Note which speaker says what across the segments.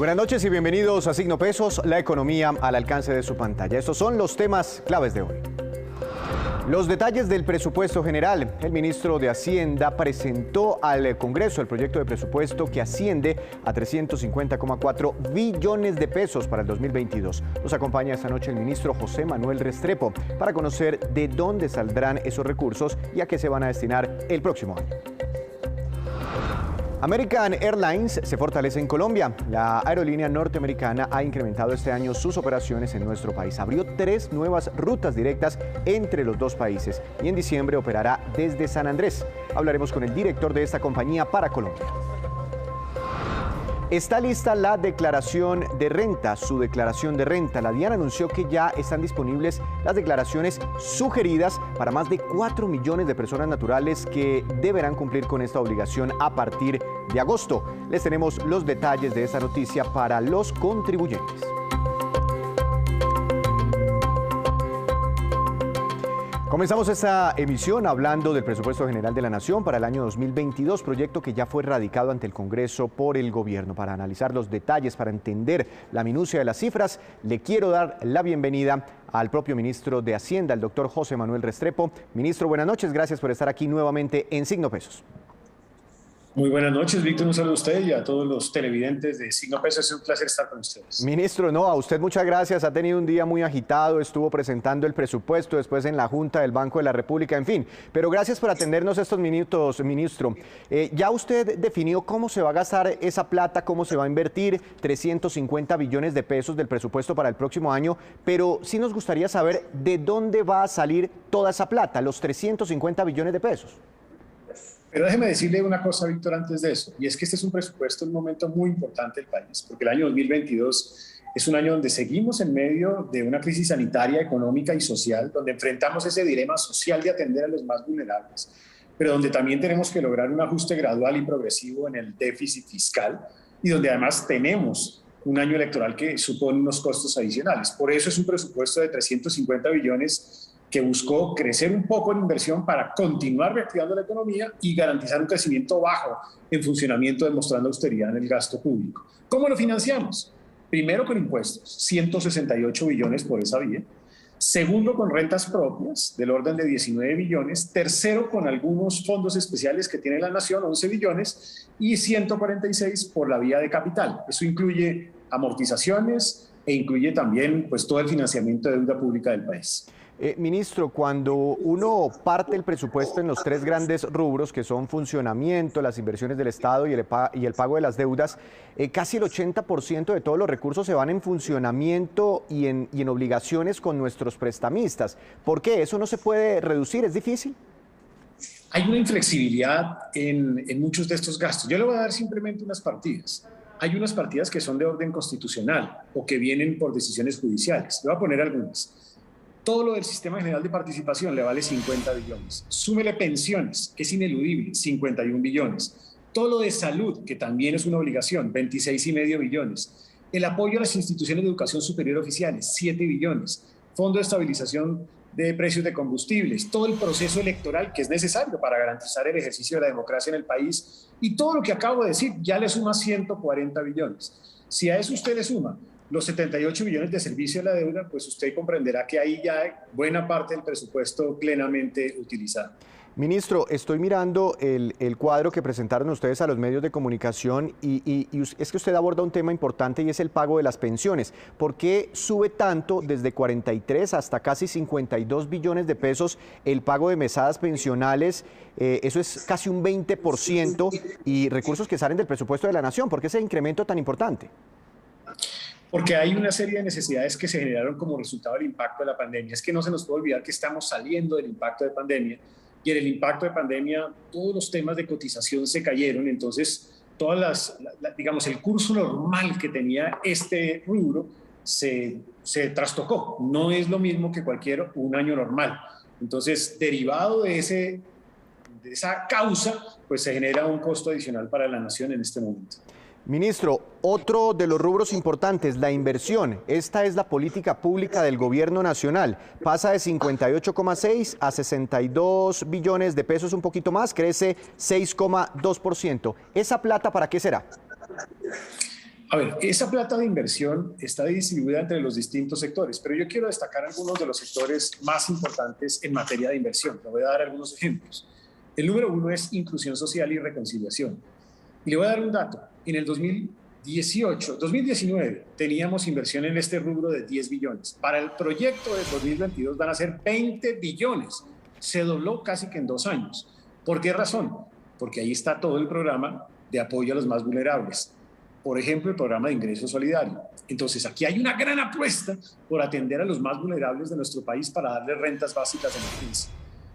Speaker 1: Buenas noches y bienvenidos a Signo Pesos, la economía al alcance de su pantalla. Estos son los temas claves de hoy. Los detalles del presupuesto general. El ministro de Hacienda presentó al Congreso el proyecto de presupuesto que asciende a 350,4 billones de pesos para el 2022. Nos acompaña esta noche el ministro José Manuel Restrepo para conocer de dónde saldrán esos recursos y a qué se van a destinar el próximo año. American Airlines se fortalece en Colombia. La aerolínea norteamericana ha incrementado este año sus operaciones en nuestro país. Abrió 3 nuevas rutas directas entre los dos países y en diciembre operará desde San Andrés. Hablaremos con el director de esta compañía para Colombia. Está lista la declaración de renta, su declaración de renta. La DIAN anunció que ya están disponibles las declaraciones sugeridas para más de 4 millones de personas naturales que deberán cumplir con esta obligación a partir de agosto. Les tenemos los detalles de esta noticia para los contribuyentes. Comenzamos esta emisión hablando del presupuesto general de la Nación para el año 2022, proyecto que ya fue radicado ante el Congreso por el gobierno. Para analizar los detalles, para entender la minucia de las cifras, le quiero dar la bienvenida al propio ministro de Hacienda, el doctor José Manuel Restrepo. Ministro, buenas noches, gracias por estar aquí nuevamente en Signo Pesos.
Speaker 2: Muy buenas noches, Víctor. Un saludo a usted y a todos los televidentes de Signo Pesos. Es un placer estar con ustedes.
Speaker 1: Ministro, no, a usted muchas gracias. Ha tenido un día muy agitado, estuvo presentando el presupuesto, después en la Junta del Banco de la República, en fin. Pero gracias por atendernos estos minutos, ministro. Ya usted definió cómo se va a gastar esa plata, cómo se va a invertir 350 billones de pesos del presupuesto para el próximo año, pero sí nos gustaría saber de dónde va a salir toda esa plata, los 350 billones de pesos.
Speaker 2: Pero déjeme decirle una cosa, Víctor, antes de eso, y es que este es un presupuesto, un momento muy importante del país, porque el año 2022 es un año donde seguimos en medio de una crisis sanitaria, económica y social, donde enfrentamos ese dilema social de atender a los más vulnerables, pero donde también tenemos que lograr un ajuste gradual y progresivo en el déficit fiscal y donde además tenemos un año electoral que supone unos costos adicionales. Por eso es un presupuesto de 350 billones que buscó crecer un poco en inversión para continuar reactivando la economía y garantizar un crecimiento bajo en funcionamiento, demostrando austeridad en el gasto público. ¿Cómo lo financiamos? Primero con impuestos, 168 billones por esa vía. Segundo, con rentas propias, del orden de 19 billones. Tercero, con algunos fondos especiales que tiene la Nación, 11 billones. Y 146 por la vía de capital. Eso incluye amortizaciones e incluye también pues, todo el financiamiento de deuda pública del país.
Speaker 1: Ministro, cuando uno parte el presupuesto en los 3 grandes rubros, que son funcionamiento, las inversiones del Estado y el pago de las deudas, casi el 80% de todos los recursos se van en funcionamiento y en obligaciones con nuestros prestamistas. ¿Por qué? ¿Eso no se puede reducir? ¿Es difícil?
Speaker 2: Hay una inflexibilidad en muchos de estos gastos. Yo le voy a dar simplemente unas partidas. Hay unas partidas que son de orden constitucional o que vienen por decisiones judiciales. Le voy a poner algunas. Todo lo del Sistema General de Participación le vale 50 billones. Súmele pensiones, que es ineludible, 51 billones. Todo lo de salud, que también es una obligación, 26,5 billones. El apoyo a las instituciones de educación superior oficiales, 7 billones. Fondo de estabilización de precios de combustibles. Todo el proceso electoral que es necesario para garantizar el ejercicio de la democracia en el país. Y todo lo que acabo de decir ya le suma 140 billones. Si a eso usted le suma los 78 billones de servicio de la deuda, pues usted comprenderá que ahí ya hay buena parte del presupuesto plenamente utilizado.
Speaker 1: Ministro, estoy mirando el cuadro que presentaron ustedes a los medios de comunicación y es que usted aborda un tema importante y es el pago de las pensiones. ¿Por qué sube tanto desde 43 hasta casi 52 billones de pesos el pago de mesadas pensionales? Eso es casi un 20% y recursos que salen del presupuesto de la Nación. ¿Por qué ese incremento tan importante?
Speaker 2: Porque hay una serie de necesidades que se generaron como resultado del impacto de la pandemia. Es que no se nos puede olvidar que estamos saliendo del impacto de pandemia y en el impacto de pandemia todos los temas de cotización se cayeron, entonces digamos, el curso normal que tenía este rubro se trastocó. No es lo mismo que un año normal. Entonces, derivado de esa causa, pues se genera un costo adicional para la Nación en este momento.
Speaker 1: Ministro, otro de los rubros importantes, la inversión. Esta es la política pública del gobierno nacional. Pasa de 58,6 a 62 billones de pesos, un poquito más, crece 6,2%. ¿Esa plata para qué será?
Speaker 2: A ver, esa plata de inversión está distribuida entre los distintos sectores, pero yo quiero destacar algunos de los sectores más importantes en materia de inversión. Le voy a dar algunos ejemplos. El número uno es inclusión social y reconciliación. Y le voy a dar un dato. En el 2019 teníamos inversión en este rubro de 10 billones. Para el proyecto de 2022 van a ser 20 billones. Se dobló casi que en 2 años. ¿Por qué razón? Porque ahí está todo el programa de apoyo a los más vulnerables. Por ejemplo, el programa de ingreso solidario. Entonces, aquí hay una gran apuesta por atender a los más vulnerables de nuestro país para darles rentas básicas de emergencia.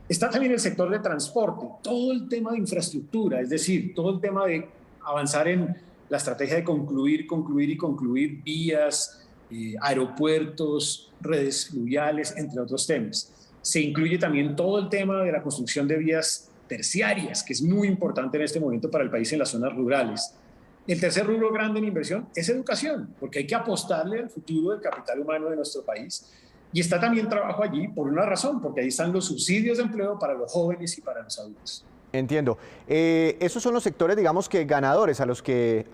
Speaker 2: Está también el sector de transporte, todo el tema de infraestructura, es decir, todo el tema de avanzar en la estrategia de concluir vías, aeropuertos, redes fluviales, entre otros temas. Se incluye también todo el tema de la construcción de vías terciarias, que es muy importante en este momento para el país en las zonas rurales. El tercer rubro grande en inversión es educación, porque hay que apostarle al futuro del capital humano de nuestro país. Y está también trabajo allí por una razón, porque ahí están los subsidios de empleo para los jóvenes y para los adultos.
Speaker 1: Entiendo. Esos son los sectores, digamos que ganadores a los que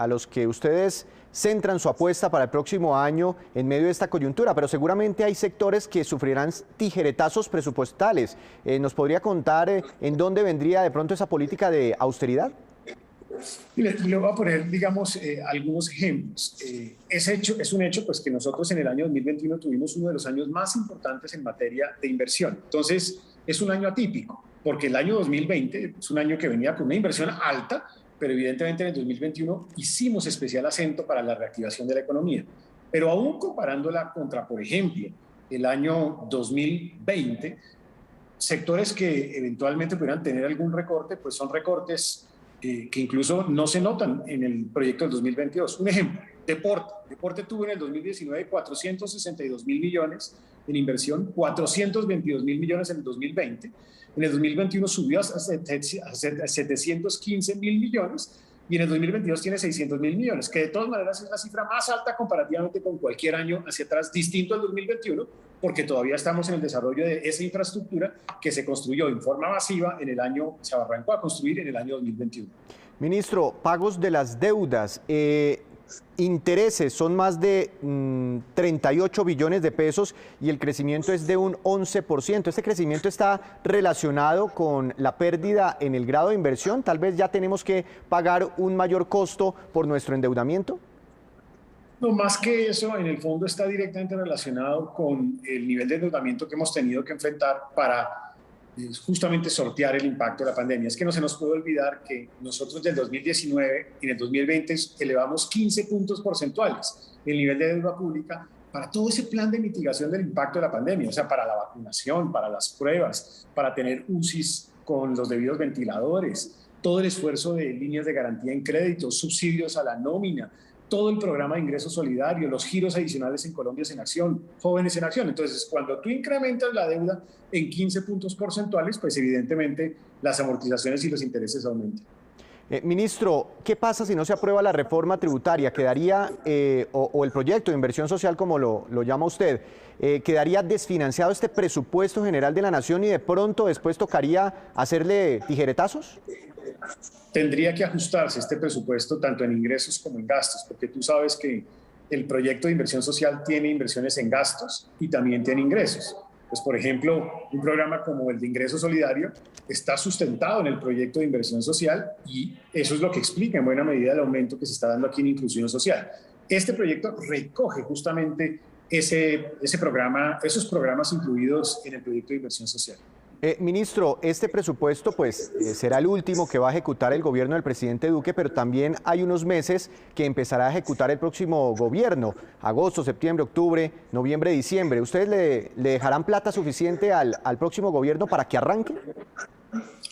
Speaker 1: ustedes centran su apuesta para el próximo año en medio de esta coyuntura, pero seguramente hay sectores que sufrirán tijeretazos presupuestales. ¿Nos podría contar en dónde vendría de pronto esa política de austeridad?
Speaker 2: Le voy a poner, digamos, algunos ejemplos. Es un hecho pues, que nosotros en el año 2021 tuvimos uno de los años más importantes en materia de inversión. Entonces, es un año atípico, porque el año 2020 es un año que venía con una inversión alta, pero evidentemente en el 2021 hicimos especial acento para la reactivación de la economía. Pero aún comparándola contra, por ejemplo, el año 2020, sectores que eventualmente pudieran tener algún recorte, pues son recortes que incluso no se notan en el proyecto del 2022. Un ejemplo, deporte. Deporte tuvo en el 2019 462.000 millones en inversión, 422.000 millones en el 2020. En el 2021 subió a 715.000 millones y en el 2022 tiene 600.000 millones, que de todas maneras es la cifra más alta comparativamente con cualquier año hacia atrás, distinto al 2021, porque todavía estamos en el desarrollo de esa infraestructura que se construyó en forma masiva se arrancó a construir en el año 2021.
Speaker 1: Ministro, pagos de las deudas, intereses son más de 38 billones de pesos y el crecimiento es de un 11%. ¿Este crecimiento está relacionado con la pérdida en el grado de inversión? Tal vez ya tenemos que pagar un mayor costo por nuestro endeudamiento.
Speaker 2: No, más que eso, en el fondo está directamente relacionado con el nivel de endeudamiento que hemos tenido que enfrentar para justamente sortear el impacto de la pandemia. Es que no se nos puede olvidar que nosotros del 2019 y en el 2020 elevamos 15 puntos porcentuales el nivel de deuda pública para todo ese plan de mitigación del impacto de la pandemia, o sea, para la vacunación, para las pruebas, para tener UCIs con los debidos ventiladores, todo el esfuerzo de líneas de garantía en crédito, subsidios a la nómina, todo el programa de ingreso solidario, los giros adicionales en Colombia en Acción, Jóvenes en Acción. Entonces, cuando tú incrementas la deuda en 15 puntos porcentuales, pues evidentemente las amortizaciones y los intereses aumentan.
Speaker 1: Ministro, ¿qué pasa si no se aprueba la reforma tributaria? ¿Quedaría, o el proyecto de inversión social, como lo llama usted, quedaría desfinanciado este presupuesto general de la Nación y de pronto después tocaría hacerle tijeretazos?
Speaker 2: Tendría que ajustarse este presupuesto tanto en ingresos como en gastos, porque tú sabes que el proyecto de inversión social tiene inversiones en gastos y también tiene ingresos. Pues, por ejemplo, un programa como el de ingreso solidario está sustentado en el proyecto de inversión social y eso es lo que explica en buena medida el aumento que se está dando aquí en inclusión social. Este proyecto recoge justamente ese programa, esos programas incluidos en el proyecto de inversión social.
Speaker 1: Ministro, este presupuesto pues será el último que va a ejecutar el gobierno del presidente Duque, pero también hay unos meses que empezará a ejecutar el próximo gobierno, agosto, septiembre, octubre, noviembre, diciembre. ¿Ustedes le dejarán plata suficiente al próximo gobierno para que arranque?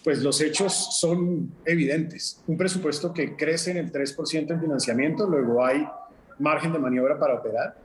Speaker 2: Pues los hechos son evidentes. Un presupuesto que crece en el 3% en financiamiento, luego hay margen de maniobra para operar,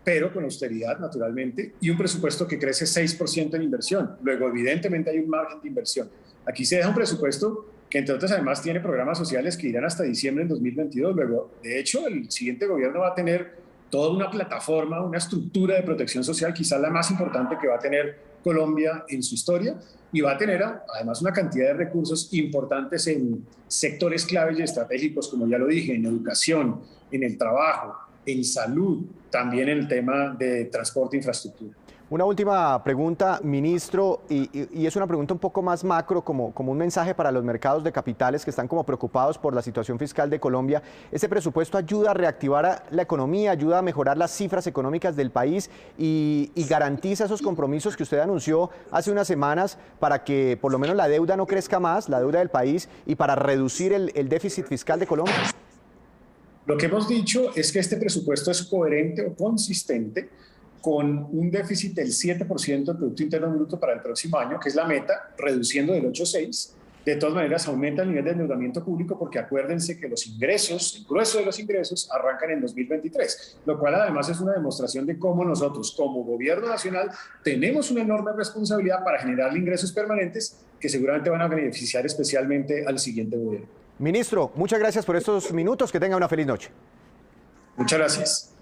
Speaker 2: pero con austeridad, naturalmente, y un presupuesto que crece 6% en inversión. Luego, evidentemente, hay un margen de inversión. Aquí se deja un presupuesto que, entre otras, además, tiene programas sociales que irán hasta diciembre del 2022. Luego, de hecho, el siguiente gobierno va a tener toda una plataforma, una estructura de protección social, quizás la más importante que va a tener Colombia en su historia, y va a tener además una cantidad de recursos importantes en sectores claves y estratégicos, como ya lo dije, en educación, en el trabajo, en salud, también en el tema de transporte e infraestructura.
Speaker 1: Una última pregunta, ministro, y es una pregunta un poco más macro, como un mensaje para los mercados de capitales que están como preocupados por la situación fiscal de Colombia. ¿Este presupuesto ayuda a reactivar la economía, ayuda a mejorar las cifras económicas del país y garantiza esos compromisos que usted anunció hace unas semanas para que por lo menos la deuda no crezca más, la deuda del país, y para reducir el déficit fiscal de Colombia?
Speaker 2: Lo que hemos dicho es que este presupuesto es coherente o consistente con un déficit del 7% del Producto Interno Bruto para el próximo año, que es la meta, reduciendo del 8,6%. De todas maneras, aumenta el nivel de endeudamiento público porque acuérdense que los ingresos, el grueso de los ingresos, arrancan en 2023, lo cual además es una demostración de cómo nosotros, como gobierno nacional, tenemos una enorme responsabilidad para generar ingresos permanentes que seguramente van a beneficiar especialmente al siguiente gobierno.
Speaker 1: Ministro, muchas gracias por estos minutos. Que tenga una feliz noche.
Speaker 2: Muchas gracias.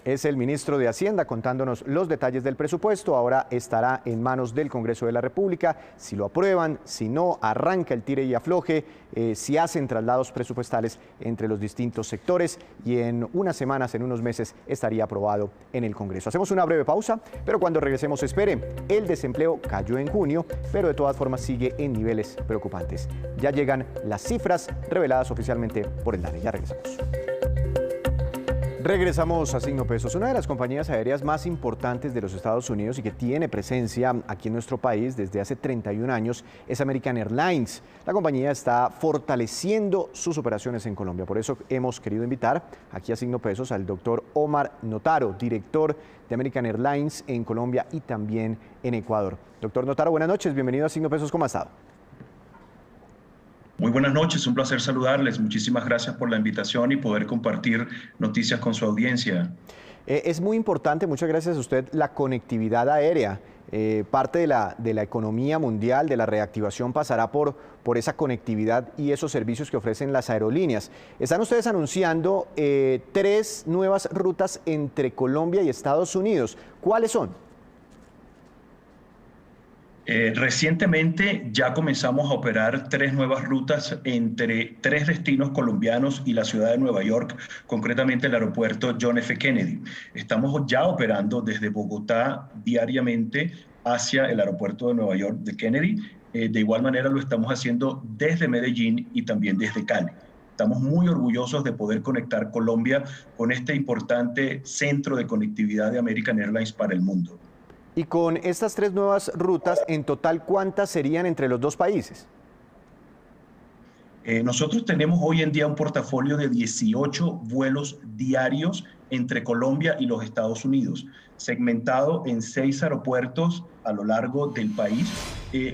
Speaker 1: Es el ministro de Hacienda contándonos los detalles del presupuesto. Ahora estará en manos del Congreso de la República. Si lo aprueban, si no, arranca el tire y afloje, si hacen traslados presupuestales entre los distintos sectores, y en unas semanas, en unos meses, estaría aprobado en el Congreso. Hacemos una breve pausa, pero cuando regresemos, espere. El desempleo cayó en junio, pero de todas formas sigue en niveles preocupantes. Ya llegan las cifras reveladas oficialmente por el DANE. Ya regresamos. Regresamos a Signo Pesos. Una de las compañías aéreas más importantes de los Estados Unidos y que tiene presencia aquí en nuestro país desde hace 31 años es American Airlines. La compañía está fortaleciendo sus operaciones en Colombia. Por eso hemos querido invitar aquí a Signo Pesos al doctor Omar Notaro, director de American Airlines en Colombia y también en Ecuador. Doctor Notaro, buenas noches. Bienvenido a Signo Pesos. ¿Cómo ha estado?
Speaker 3: Muy buenas noches, un placer saludarles. Muchísimas gracias por la invitación y poder compartir noticias con su audiencia.
Speaker 1: Es muy importante, muchas gracias a usted, la conectividad aérea. Parte de la economía mundial, de la reactivación, pasará por esa conectividad y esos servicios que ofrecen las aerolíneas. Están ustedes anunciando 3 nuevas rutas entre Colombia y Estados Unidos. ¿Cuáles son?
Speaker 3: Recientemente ya comenzamos a operar 3 nuevas rutas entre 3 destinos colombianos y la ciudad de Nueva York, concretamente el aeropuerto John F. Kennedy. Estamos ya operando desde Bogotá diariamente hacia el aeropuerto de Nueva York de Kennedy. De igual manera lo estamos haciendo desde Medellín y también desde Cali. Estamos muy orgullosos de poder conectar Colombia con este importante centro de conectividad de American Airlines para el mundo.
Speaker 1: Y con estas 3 nuevas rutas, en total, ¿cuántas serían entre los 2 países?
Speaker 3: Nosotros tenemos hoy en día un portafolio de 18 vuelos diarios entre Colombia y los Estados Unidos, segmentado en 6 aeropuertos a lo largo del país,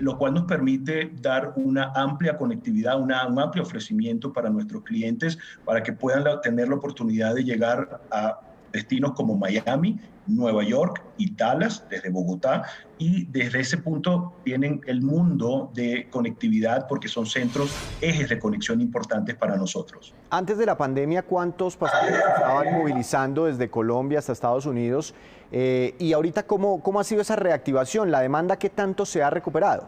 Speaker 3: lo cual nos permite dar una amplia conectividad, un amplio ofrecimiento para nuestros clientes para que puedan tener la oportunidad de llegar a destinos como Miami, Nueva York y Dallas desde Bogotá, y desde ese punto tienen el mundo de conectividad porque son centros, ejes de conexión importantes para nosotros.
Speaker 1: Antes de la pandemia, ¿cuántos pasajeros estaban movilizando desde Colombia hasta Estados Unidos? Y ahorita, ¿cómo ha sido esa reactivación? ¿La demanda qué tanto se ha recuperado?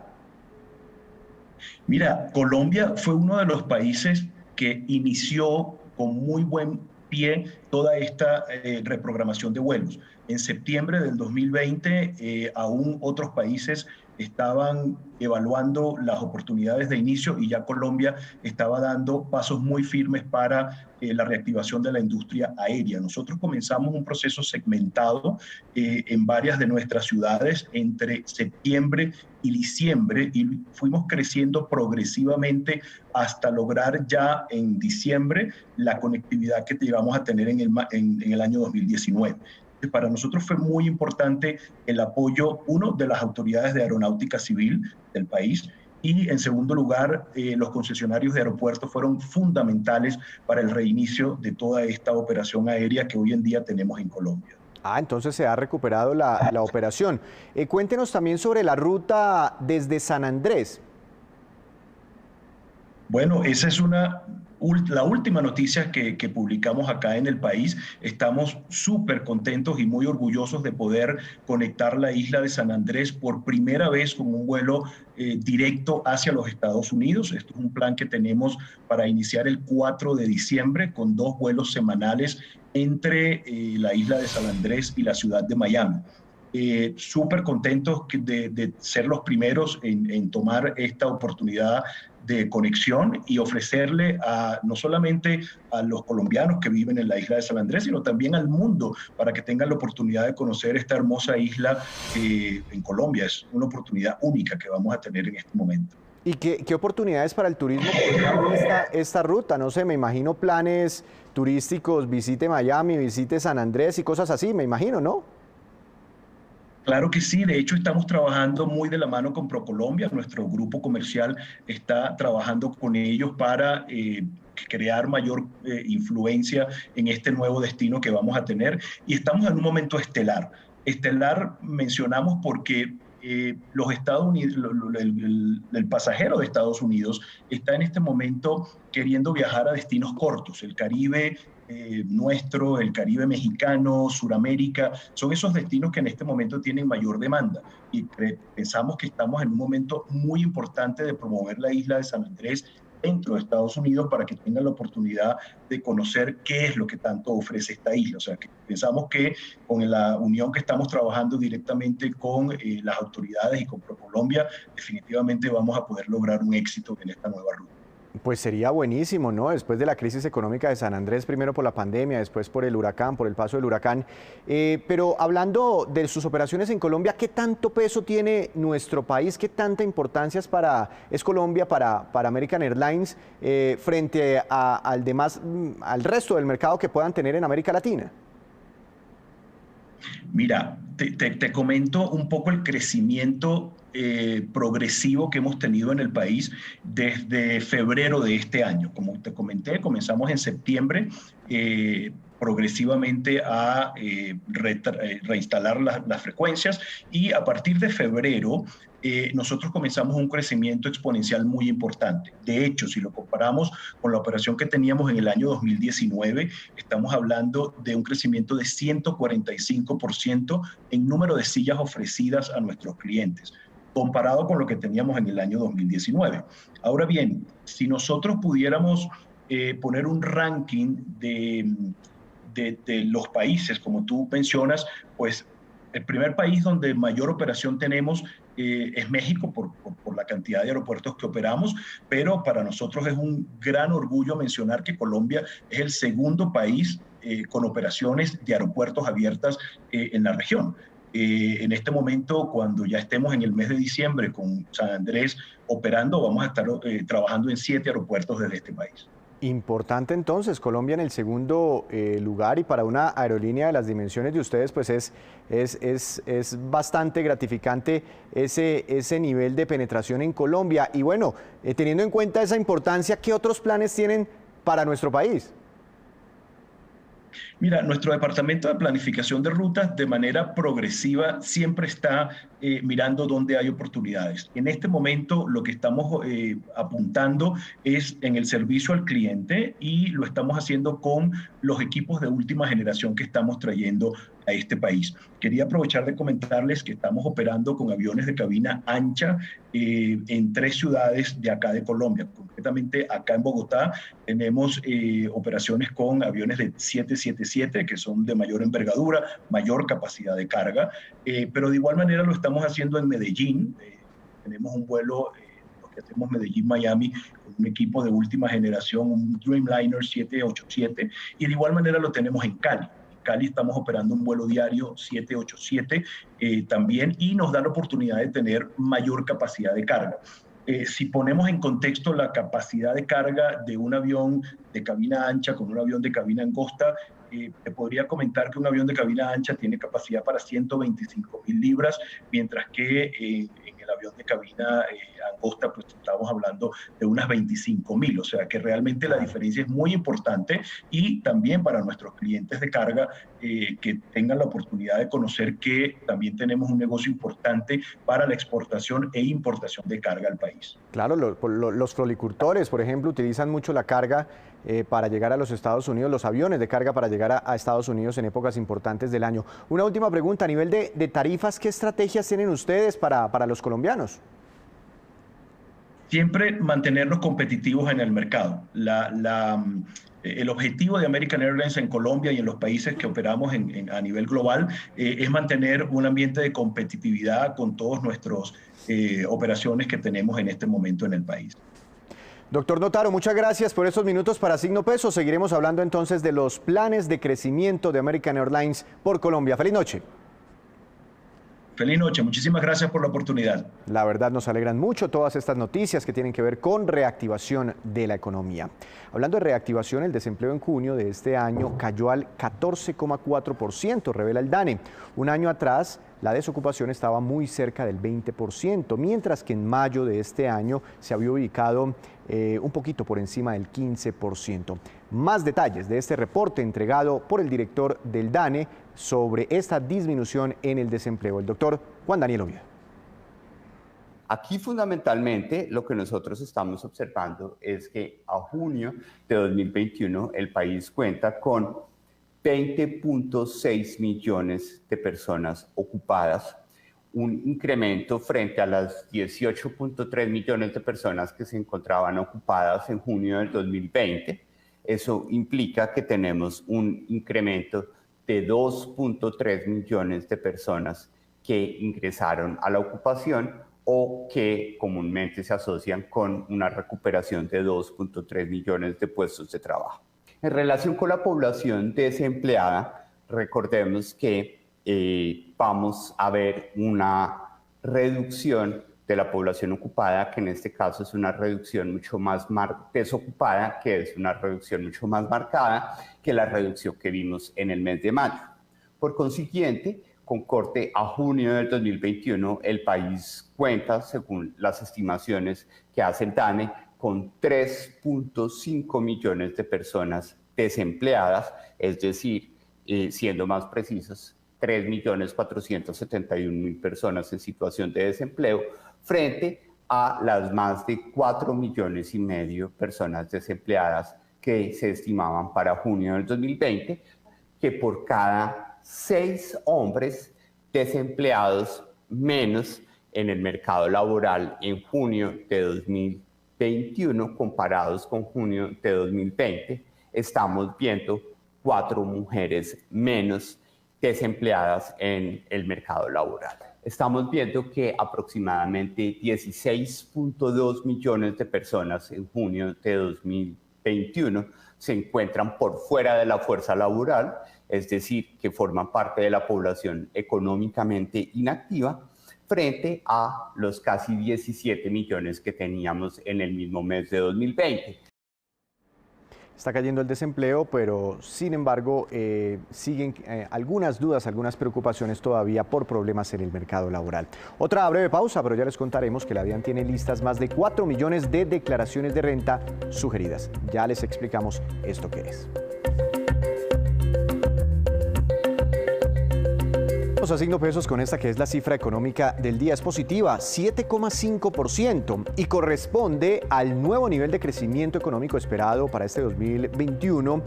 Speaker 3: Mira, Colombia fue uno de los países que inició con muy buen pie toda esta reprogramación de vuelos. En septiembre del 2020, aún otros países estaban evaluando las oportunidades de inicio y ya Colombia estaba dando pasos muy firmes para la reactivación de la industria aérea. Nosotros comenzamos un proceso segmentado en varias de nuestras ciudades entre septiembre y diciembre y fuimos creciendo progresivamente hasta lograr ya en diciembre la conectividad que llegamos a tener en el año 2019. Para nosotros fue muy importante el apoyo, uno, de las autoridades de aeronáutica civil del país, y en segundo lugar, los concesionarios de aeropuertos fueron fundamentales para el reinicio de toda esta operación aérea que hoy en día tenemos en Colombia.
Speaker 1: Entonces se ha recuperado la operación. Cuéntenos también sobre la ruta desde San Andrés.
Speaker 3: Bueno, esa es una la última noticia que publicamos acá en el país, estamos súper contentos y muy orgullosos de poder conectar la isla de San Andrés por primera vez con un vuelo directo hacia los Estados Unidos. Esto es un plan que tenemos para iniciar el 4 de diciembre con 2 vuelos semanales entre la isla de San Andrés y la ciudad de Miami. Súper contentos de ser los primeros en tomar esta oportunidad de conexión y ofrecerle no solamente a los colombianos que viven en la isla de San Andrés, sino también al mundo para que tengan la oportunidad de conocer esta hermosa isla en Colombia. Es una oportunidad única que vamos a tener en este momento.
Speaker 1: ¿Y qué oportunidades para el turismo esta ruta? No sé, me imagino planes turísticos, visite Miami, visite San Andrés y cosas así, me imagino, ¿no?
Speaker 3: Claro que sí, de hecho estamos trabajando muy de la mano con ProColombia, nuestro grupo comercial está trabajando con ellos para crear mayor influencia en este nuevo destino que vamos a tener y estamos en un momento estelar. Estelar mencionamos porque los Estados Unidos, el pasajero de Estados Unidos está en este momento queriendo viajar a destinos cortos, el Caribe nuestro, el Caribe mexicano, Suramérica, son esos destinos que en este momento tienen mayor demanda y pensamos que estamos en un momento muy importante de promover la isla de San Andrés dentro de Estados Unidos para que tengan la oportunidad de conocer qué es lo que tanto ofrece esta isla. O sea, que pensamos que con la unión que estamos trabajando directamente con las autoridades y con ProColombia, definitivamente vamos a poder lograr un éxito en esta nueva ruta.
Speaker 1: Pues sería buenísimo, ¿no? Después de la crisis económica de San Andrés, primero por la pandemia, después por el huracán, por el paso del huracán. Pero hablando de sus operaciones en Colombia, ¿qué tanto peso tiene nuestro país? ¿Qué tanta importancia es Colombia para American Airlines frente al resto del mercado que puedan tener en América Latina?
Speaker 3: Mira, te comento un poco el crecimiento progresivo que hemos tenido en el país desde febrero de este año. Como te comenté, comenzamos en septiembre progresivamente a reinstalar las frecuencias y a partir de febrero nosotros comenzamos un crecimiento exponencial muy importante. De hecho, si lo comparamos con la operación que teníamos en el año 2019, estamos hablando de un crecimiento de 145% en número de sillas ofrecidas a nuestros clientes, comparado con lo que teníamos en el año 2019. Ahora bien, si nosotros pudiéramos poner un ranking de los países, como tú mencionas, pues el primer país donde mayor operación tenemos es México por la cantidad de aeropuertos que operamos, pero para nosotros es un gran orgullo mencionar que Colombia es el segundo país con operaciones de aeropuertos abiertas en la región. En este momento, cuando ya estemos en el mes de diciembre con San Andrés operando, vamos a estar trabajando en 7 aeropuertos desde este país.
Speaker 1: Importante entonces, Colombia en el segundo lugar y para una aerolínea de las dimensiones de ustedes pues es bastante gratificante ese nivel de penetración en Colombia. Y bueno, teniendo en cuenta esa importancia, ¿qué otros planes tienen para nuestro país?
Speaker 3: Mira, nuestro departamento de planificación de rutas de manera progresiva siempre está mirando dónde hay oportunidades. En este momento lo que estamos apuntando es en el servicio al cliente y lo estamos haciendo con los equipos de última generación que estamos trayendo a este país. Quería aprovechar de comentarles que estamos operando con aviones de cabina ancha en 3 ciudades de acá de Colombia. Concretamente acá en Bogotá tenemos operaciones con aviones de 777 que son de mayor envergadura, mayor capacidad de carga, pero de igual manera lo estamos haciendo en Medellín. Tenemos un vuelo que hacemos Medellín-Miami con un equipo de última generación, un Dreamliner 787, y de igual manera lo tenemos en Cali. Cali estamos operando un vuelo diario 787 también y nos da la oportunidad de tener mayor capacidad de carga. Si ponemos en contexto la capacidad de carga de un avión de cabina ancha con un avión de cabina angosta, te podría comentar que un avión de cabina ancha tiene capacidad para 125.000 libras, mientras que en el avión de cabina angosta, pues estamos hablando de unas 25.000, o sea que realmente la diferencia es muy importante, y también para nuestros clientes de carga que tengan la oportunidad de conocer que también tenemos un negocio importante para la exportación e importación de carga al país.
Speaker 1: Claro, los floricultores, por ejemplo, utilizan mucho la carga para llegar a los Estados Unidos, los aviones de carga para llegar a Estados Unidos en épocas importantes del año. Una última pregunta, a nivel de tarifas, ¿qué estrategias tienen ustedes para los colombianos?
Speaker 3: Siempre mantenernos competitivos en el mercado. El objetivo de American Airlines en Colombia y en los países que operamos a nivel global es mantener un ambiente de competitividad con todas nuestras operaciones que tenemos en este momento en el país.
Speaker 1: Doctor Notaro, muchas gracias por estos minutos para Signo Peso. Seguiremos hablando entonces de los planes de crecimiento de American Airlines por Colombia. Feliz noche.
Speaker 3: Feliz noche, muchísimas gracias por la oportunidad.
Speaker 1: La verdad nos alegran mucho todas estas noticias que tienen que ver con reactivación de la economía. Hablando de reactivación, el desempleo en junio de este año cayó al 14,4%, revela el DANE. Un año atrás, la desocupación estaba muy cerca del 20%, mientras que en mayo de este año se había ubicado un poquito por encima del 15%. Más detalles de este reporte entregado por el director del DANE sobre esta disminución en el desempleo, el doctor Juan Daniel Oviedo.
Speaker 4: Aquí fundamentalmente lo que nosotros estamos observando es que a junio de 2021 el país cuenta con 20.6 millones de personas ocupadas, un incremento frente a las 18.3 millones de personas que se encontraban ocupadas en junio del 2020. Eso implica que tenemos un incremento de 2.3 millones de personas que ingresaron a la ocupación o que comúnmente se asocian con una recuperación de 2.3 millones de puestos de trabajo. En relación con la población desempleada, recordemos que vamos a ver una reducción de la población ocupada, que en este caso es una reducción mucho más desocupada, que es una reducción mucho más marcada que la reducción que vimos en el mes de mayo. Por consiguiente, con corte a junio del 2021, el país cuenta, según las estimaciones que hace el DANE, con 3.5 millones de personas desempleadas, es decir, siendo más precisos, 3.471.000 personas en situación de desempleo, frente a las más de 4,5 millones de personas desempleadas que se estimaban para junio del 2020, que por cada 6 hombres desempleados menos en el mercado laboral en junio de 2021 comparados con junio de 2020, estamos viendo 4 mujeres menos desempleadas en el mercado laboral. Estamos viendo que aproximadamente 16.2 millones de personas en junio de 2021 se encuentran por fuera de la fuerza laboral, es decir, que forman parte de la población económicamente inactiva, frente a los casi 17 millones que teníamos en el mismo mes de 2020.
Speaker 1: Está cayendo el desempleo, pero sin embargo siguen algunas dudas, algunas preocupaciones todavía por problemas en el mercado laboral. Otra breve pausa, pero ya les contaremos que la DIAN tiene listas más de 4 millones de declaraciones de renta sugeridas. Ya les explicamos esto qué es. Vamos a Signo Pesos con esta que es la cifra económica del día. Es positiva, 7,5%, y corresponde al nuevo nivel de crecimiento económico esperado para este 2021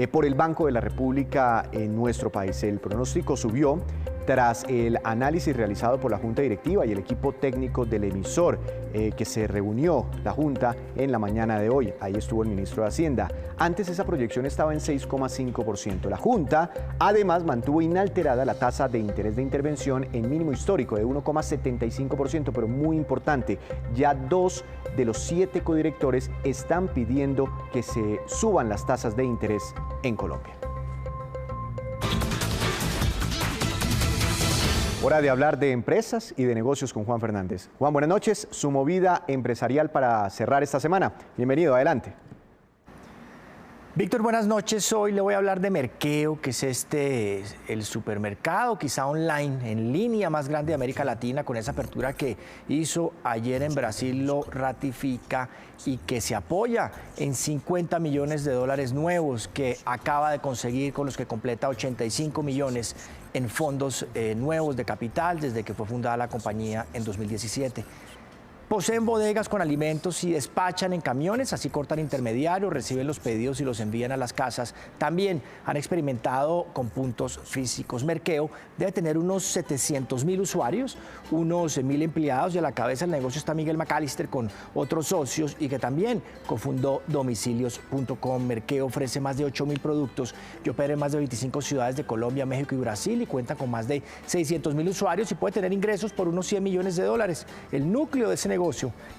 Speaker 1: por el Banco de la República en nuestro país. El pronóstico subió tras el análisis realizado por la Junta Directiva y el equipo técnico del emisor, que se reunió la Junta en la mañana de hoy. Ahí estuvo el ministro de Hacienda. Antes esa proyección estaba en 6,5%. La Junta además mantuvo inalterada la tasa de interés de intervención en mínimo histórico de 1,75%, pero muy importante, ya 2 de los 7 codirectores están pidiendo que se suban las tasas de interés en Colombia. Hora de hablar de empresas y de negocios con Juan Fernández. Juan, buenas noches. Su movida empresarial para cerrar esta semana. Bienvenido, adelante.
Speaker 5: Víctor, buenas noches. Hoy le voy a hablar de Merkeo, que es el supermercado, quizá online, en línea más grande de América Latina, con esa apertura que hizo ayer en Brasil, lo ratifica y que se apoya en 50 millones de dólares nuevos que acaba de conseguir, con los que completa 85 millones en fondos nuevos de capital desde que fue fundada la compañía en 2017. Poseen bodegas con alimentos y despachan en camiones, así cortan intermediarios, reciben los pedidos y los envían a las casas. También han experimentado con puntos físicos. Merkeo debe tener unos 700.000 usuarios, unos 1.000 empleados, y a la cabeza del negocio está Miguel McAllister con otros socios, y que también cofundó domicilios.com. Merkeo ofrece más de 8.000 productos y opera en más de 25 ciudades de Colombia, México y Brasil, y cuenta con más de 600.000 usuarios y puede tener ingresos por unos 100 millones de dólares. El núcleo de ese negocio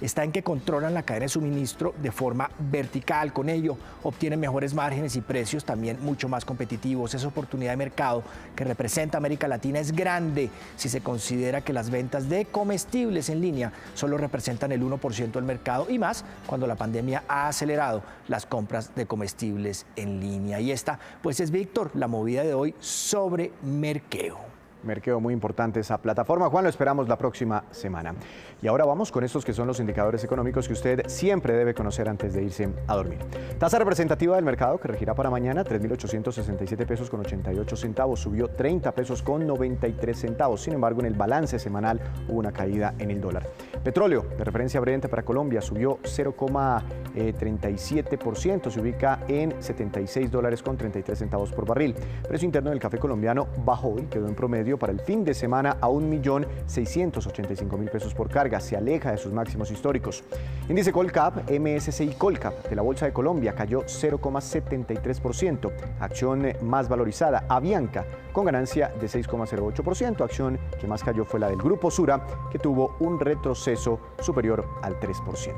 Speaker 5: está en que controlan la cadena de suministro de forma vertical. Con ello obtienen mejores márgenes y precios también mucho más competitivos. Esa oportunidad de mercado que representa América Latina es grande si se considera que las ventas de comestibles en línea solo representan el 1% del mercado, y más cuando la pandemia ha acelerado las compras de comestibles en línea. Y esta pues es, Víctor, la movida de hoy sobre Merkeo.
Speaker 1: Merkeo, muy importante esa plataforma. Juan, lo esperamos la próxima semana. Y ahora vamos con estos que son los indicadores económicos que usted siempre debe conocer antes de irse a dormir. Tasa representativa del mercado que regirá para mañana, 3.867 pesos con 88 centavos, subió 30 pesos con 93 centavos. Sin embargo, en el balance semanal hubo una caída en el dólar. Petróleo, de referencia Brent para Colombia, subió 0,37%, se ubica en $76 con 33 centavos por barril. Precio interno del café colombiano bajó y quedó en promedio para el fin de semana a 1.685.000 pesos por carga, se aleja de sus máximos históricos. Índice Colcap, MSCI Colcap de la Bolsa de Colombia cayó 0,73%, acción más valorizada, Avianca, con ganancia de 6,08%, acción que más cayó fue la del Grupo Sura, que tuvo un retroceso superior al 3%.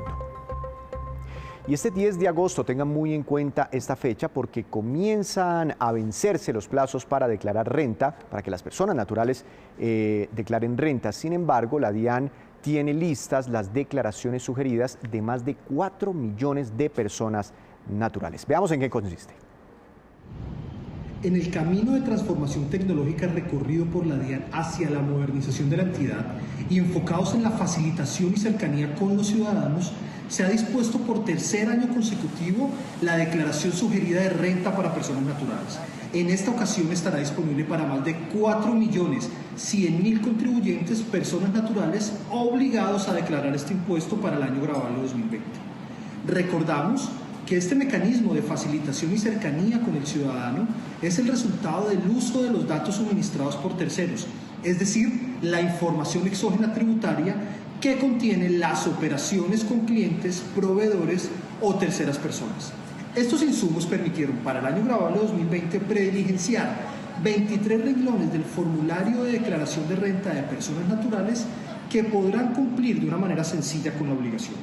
Speaker 1: Y este 10 de agosto tengan muy en cuenta esta fecha porque comienzan a vencerse los plazos para declarar renta, para que las personas naturales declaren renta. Sin embargo, la DIAN tiene listas las declaraciones sugeridas de más de 4 millones de personas naturales. Veamos en qué consiste.
Speaker 6: En el camino de transformación tecnológica recorrido por la DIAN hacia la modernización de la entidad y enfocados en la facilitación y cercanía con los ciudadanos, se ha dispuesto por tercer año consecutivo la declaración sugerida de renta para personas naturales. En esta ocasión estará disponible para más de 4.100.000 contribuyentes, personas naturales, obligados a declarar este impuesto para el año grabable 2020. Recordamos que este mecanismo de facilitación y cercanía con el ciudadano es el resultado del uso de los datos suministrados por terceros, es decir, la información exógena tributaria que contiene las operaciones con clientes, proveedores o terceras personas. Estos insumos permitieron para el año grabable 2020 prediligenciar 23 renglones del formulario de declaración de renta de personas naturales que podrán cumplir de una manera sencilla con la obligación.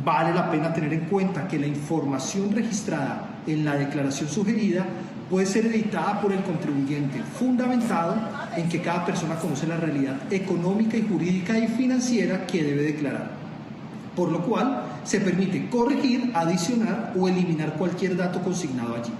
Speaker 6: Vale la pena tener en cuenta que la información registrada en la declaración sugerida puede ser editada por el contribuyente, fundamentado en que cada persona conoce la realidad económica y jurídica y financiera que debe declarar, por lo cual se permite corregir, adicionar o eliminar cualquier dato consignado allí.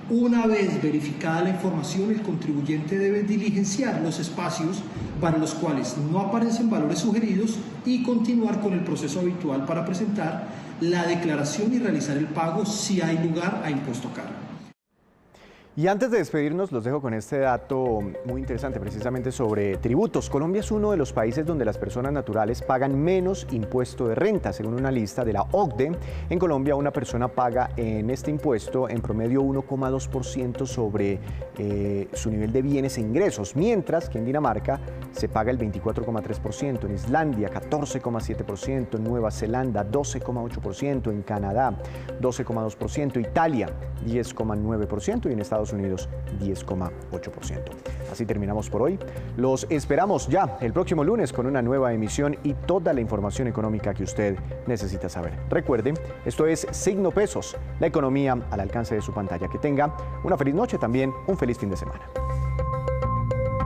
Speaker 6: Una vez verificada la información, el contribuyente debe diligenciar los espacios para los cuales no aparecen valores sugeridos y continuar con el proceso habitual para presentar la declaración y realizar el pago si hay lugar a impuesto a cargo.
Speaker 1: Y antes de despedirnos, los dejo con este dato muy interesante, precisamente sobre tributos. Colombia es uno de los países donde las personas naturales pagan menos impuesto de renta. Según una lista de la OCDE, en Colombia una persona paga en este impuesto en promedio 1,2% sobre su nivel de bienes e ingresos, mientras que en Dinamarca se paga el 24,3%, en Islandia 14,7%, en Nueva Zelanda 12,8%, en Canadá 12,2%, Italia 10,9% y en Estados Unidos 10,8%. Así terminamos por hoy. Los esperamos ya el próximo lunes con una nueva emisión y toda la información económica que usted necesita saber. Recuerde, esto es Signo Pesos, la economía al alcance de su pantalla. Que tenga una feliz noche, también un feliz fin de semana.